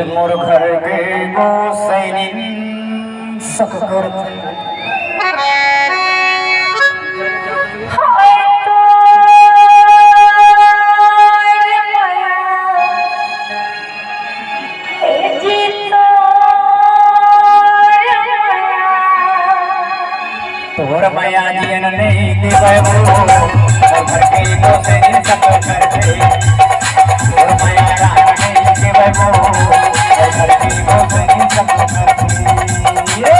मोर घर के गोसैनिन सक करते तोर माया जियन नहीं देवै वो घर के गोसैनिन सक करते तोर माया नहीं देवै वो घर के गोसैनिन सक करते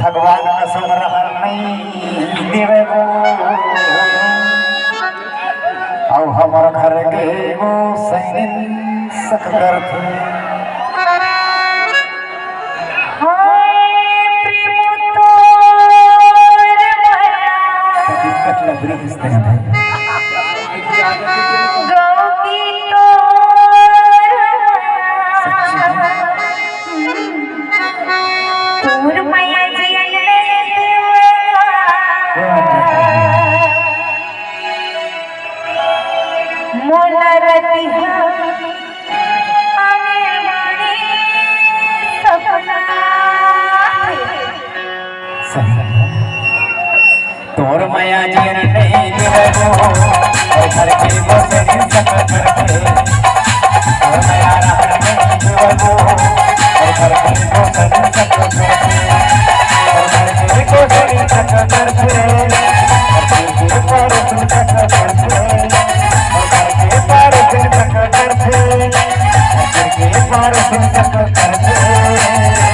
भगवान समरह नहीं देवे वो और हमार घर के वो सैनिन सक करते दिक्कत लग रही है तोर माया जियन नहीं देवै वो घर के गोसैनिन सक करते तोर माया नहीं देवै वो घर के गोसैनिन सक करते घर के गोसैनिन सक करते घर के पार सक करते घर के पार सक करते घर के पार सक करते